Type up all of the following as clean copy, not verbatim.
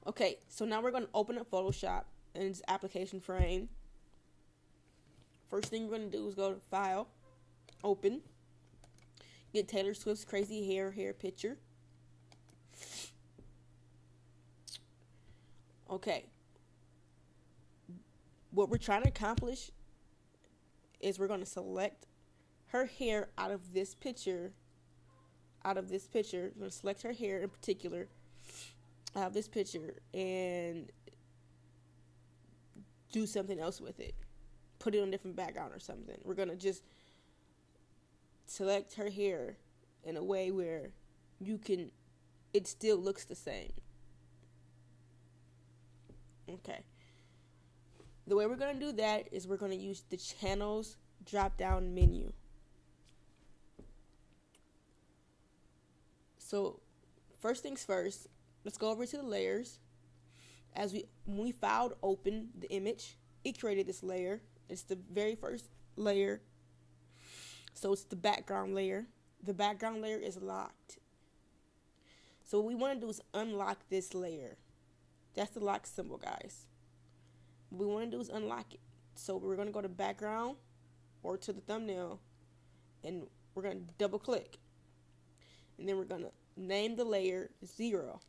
Okay, so now we're going to open up Photoshop and its application frame. First thing we're going to do is go to File, Open, get Taylor Swift's crazy hair picture. Okay, what we're trying to accomplish is we're going to select her hair out of this picture. We're going to select her hair in particular out of this picture and do something else with it. Put it on a different background or something. We're going to just select her hair in a way where it still looks the same. Okay. The way we're going to do that is we're going to use the channels drop down menu. So first things first, let's go over to the layers. When we filed open the image, it created this layer. It's the very first layer. So it's the background layer. The background layer is locked. So what we want to do is unlock this layer. That's the lock symbol, guys. What we want to do is unlock it. So we're going to go to background or to the thumbnail, and we're going to double click. And then we're going to name the layer 0.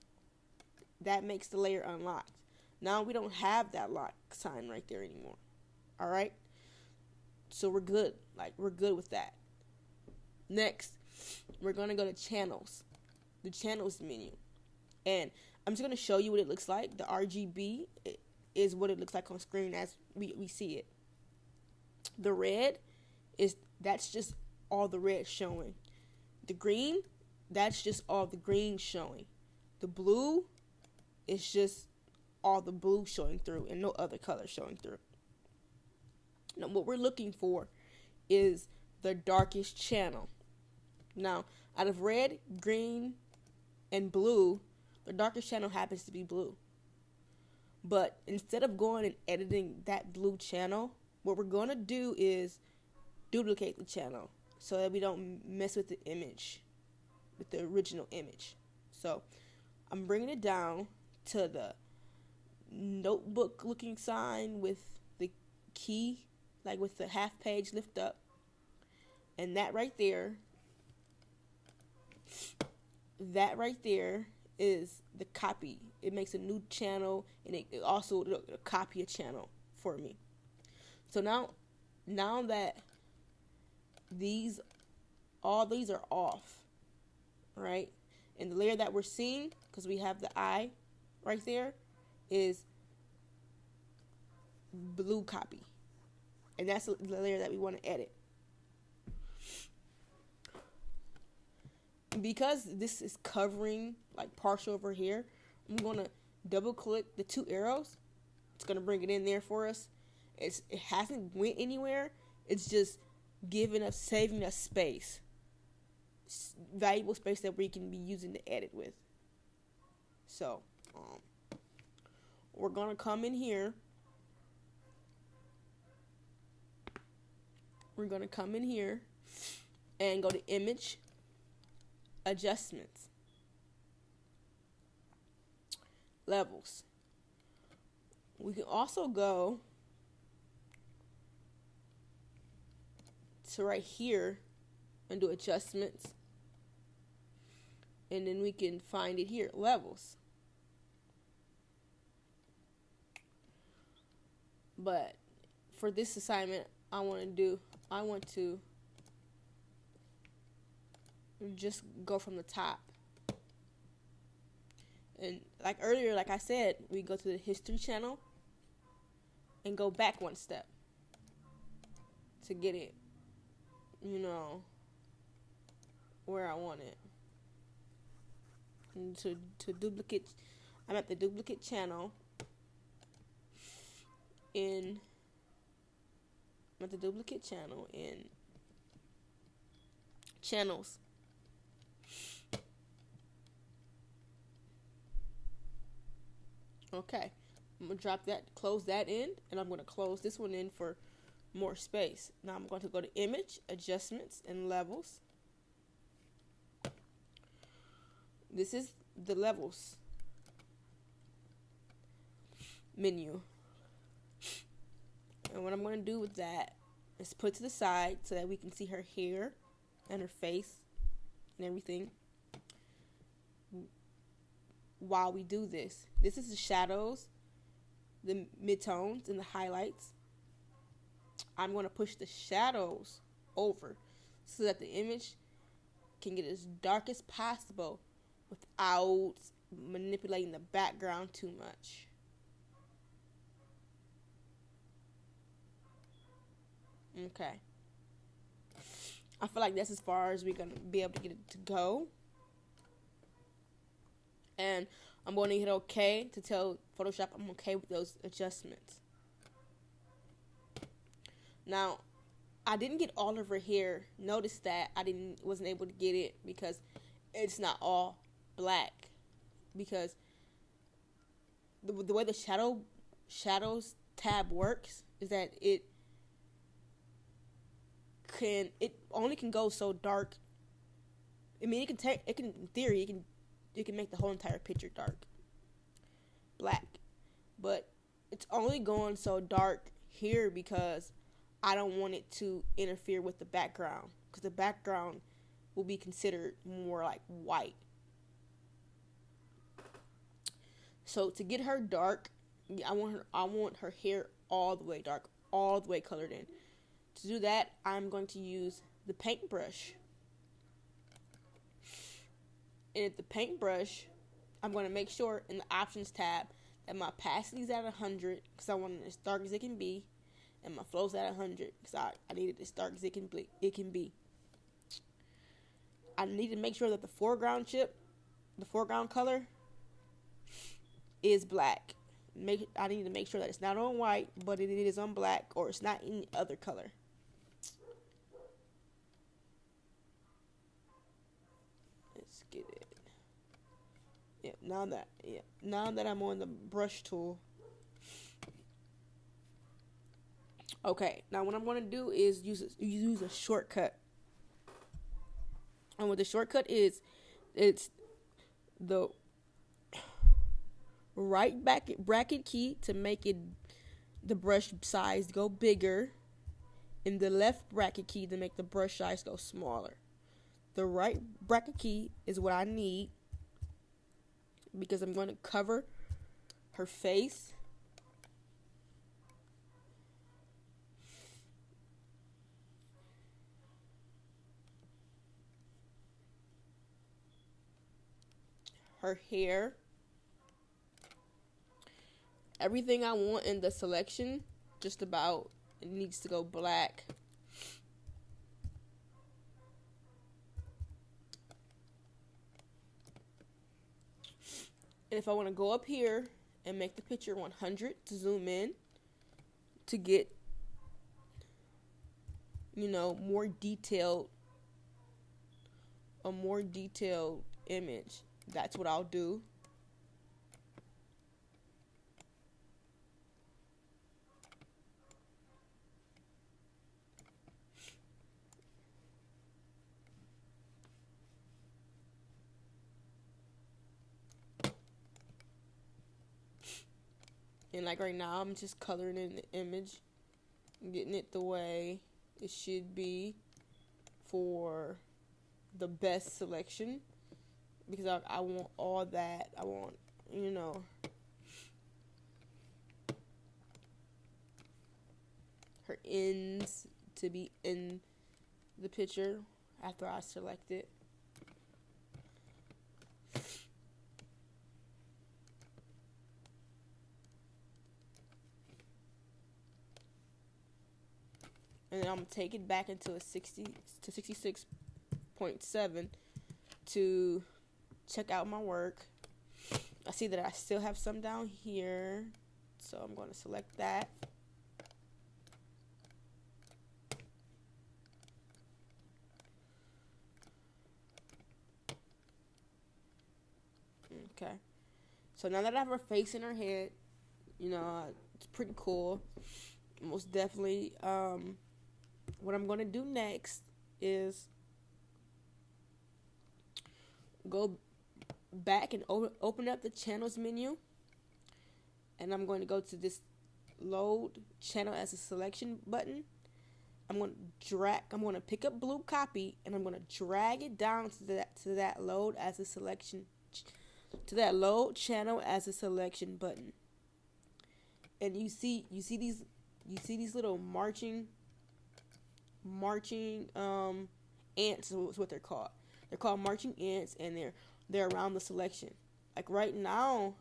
That makes the layer unlocked. Now we don't have that lock sign right there anymore. Alright? So we're good. We're good with that. Next, we're going to go to channels. The channels menu. And I'm just going to show you what it looks like. The RGB is what it looks like on screen as we see it. The red that's just all the red showing. The green, that's just all the green showing. The blue is just all the blue showing through and no other color showing through. Now what we're looking for is the darkest channel. Now, out of red, green, and blue, the darkest channel happens to be blue. But instead of going and editing that blue channel, what we're going to do is duplicate the channel so that we don't mess with the image, with the original image. So I'm bringing it down to the notebook looking sign with the key, with the half page lift up. And that right there is the copy. It makes a new channel, and it also it'll copy a channel for me. So now that all these are off, right? And the layer that we're seeing, because we have the eye right there, is blue copy. And that's the layer that we want to edit. Because this is covering partial over here, I'm going to double click the 2 arrows. It's going to bring it in there for us. It hasn't went anywhere. It's just saving us space. Valuable space that we can be using to edit with. So, we're going to come in here. We're going to come in here and go to Image, Adjustments, Levels. We can also go to right here and do Adjustments, and then we can find it here, Levels. But for this assignment, I want to just go from the top. And earlier, like I said, we go to the history channel and go back one step to get it, where I want it. And to duplicate, I'm at the duplicate channel in channels. Okay, I'm going to drop that, close that in, and I'm going to close this one in for more space. Now I'm going to go to Image, Adjustments, and Levels. This is the levels. menu. And what I'm going to do with that is put to the side so that we can see her hair and her face and everything while we do this. This is the shadows, the midtones, and the highlights. I'm going to push the shadows over so that the image can get as dark as possible without manipulating the background too much. Okay. I feel like that's as far as we're going to be able to get it to go. And I'm going to hit OK to tell Photoshop I'm okay with those adjustments. Now, I didn't get all of her hair. Notice that I wasn't able to get it because it's not all black. Because the way the shadows tab works is that it only can go so dark. I mean, in theory, it can make the whole entire picture dark, black, but it's only going so dark here because I don't want it to interfere with the background, because the background will be considered more like white. So to get her dark, I want her hair all the way dark, all the way colored in. To do that, I'm going to use the paintbrush. And at the paintbrush, I'm going to make sure in the options tab that my opacity is at 100 because I want it as dark as it can be, and my flow's at 100 because I need it as dark as it can be. I need to make sure that the foreground color is black. I need to make sure that it's not on white, but it is on black, or it's not any other color. Let's get it. Yeah, now that I'm on the brush tool. Okay, now what I'm going to do is use a shortcut. And what the shortcut is, it's the right bracket key to make the brush size go bigger, and the left bracket key to make the brush size go smaller. The right bracket key is what I need because I'm going to cover her face. Her hair. Everything I want in the selection, just about, it needs to go black. And if I want to go up here and make the picture 100 to zoom in to get, more detailed image, that's what I'll do. And like right now, I'm just coloring in the image, getting it the way it should be for the best selection, because I want all that. I want, her ends to be in the picture after I select it. And then I'm going to take it back into a 60 to 66.7 to check out my work. I see that I still have some down here, so I'm going to select that. Okay. So now that I have her face in her head, it's pretty cool. Most definitely, what I'm going to do next is go back and open up the channels menu and I'm going to go to this load channel as a selection button. I'm going to pick up blue copy, and I'm going to drag it down to that load as a selection, to that load channel as a selection button. And you see these little marching ants is what they're called. They're called marching ants, and they're around the selection. Like right now,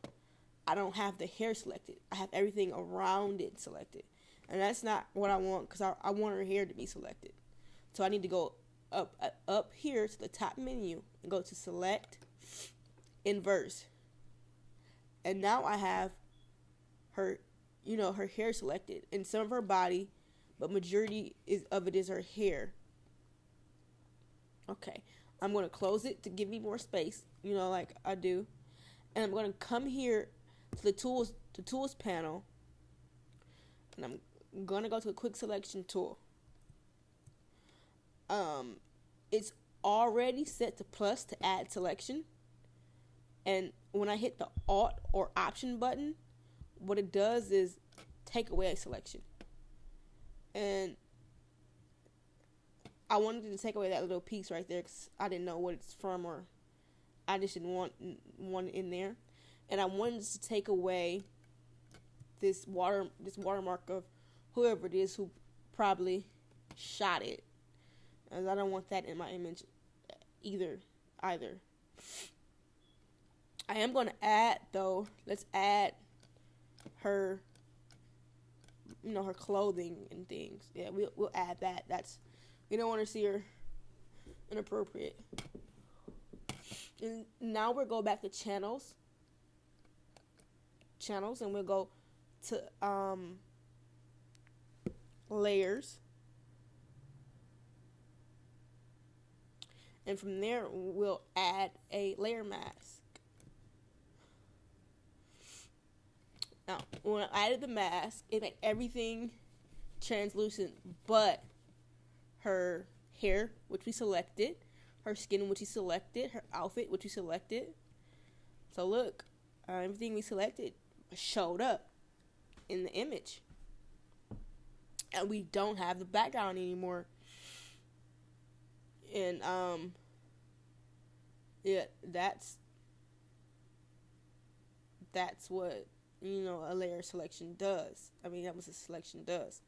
I don't have the hair selected. I have everything around it selected. And that's not what I want, because I want her hair to be selected. So I need to go up here to the top menu and go to select, inverse. And now I have her, her hair selected, and some of her body, but majority of it is her hair. Okay, I'm going to close it to give me more space, like I do. And I'm going to come here to the tools panel, and I'm going to go to the quick selection tool. It's already set to plus to add selection, and when I hit the Alt or Option button, what it does is take away a selection. And I wanted to take away that little piece right there because I didn't know what it's from, or I just didn't want one in there. And I wanted to take away this watermark of whoever it is who probably shot it, as I don't want that in my image either. I am going to add, though, let's add her, her clothing and things. Yeah, we'll add that. That's, we don't want to see her inappropriate. And now we'll go back to channels, and we'll go to layers, and from there we'll add a layer mask. Now, when I added the mask, it made everything translucent but her hair, which we selected, her skin, which we selected, her outfit, which we selected. So look, everything we selected showed up in the image. And we don't have the background anymore. And, yeah, that's what, a layer selection does. I mean, that was a selection does.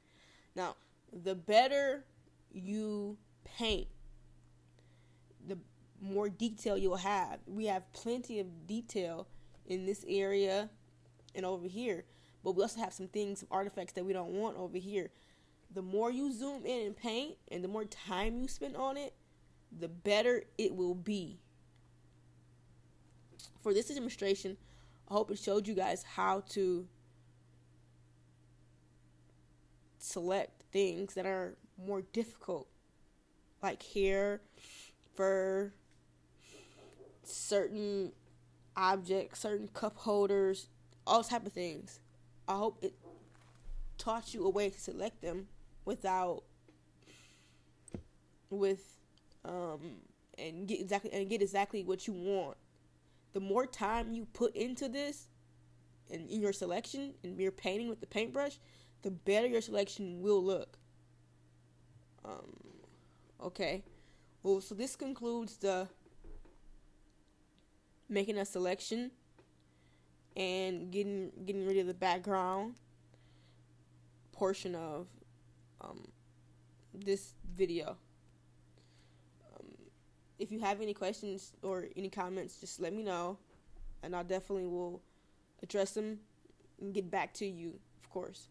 Now, the better you paint, the more detail you'll have. We have plenty of detail in this area and over here, but we also have some artifacts that we don't want over here. The more you zoom in and paint, and the more time you spend on it, the better it will be. For this demonstration, I hope it showed you guys how to select things that are more difficult, like hair, fur, certain objects, certain cup holders, all type of things. I hope it taught you a way to select them and get exactly what you want. The more time you put into this and in your selection and your painting with the paintbrush, the better your selection will look. Okay. Well, so this concludes the making a selection and getting rid of the background portion of this video. If you have any questions or any comments, just let me know, and I definitely will address them and get back to you, of course.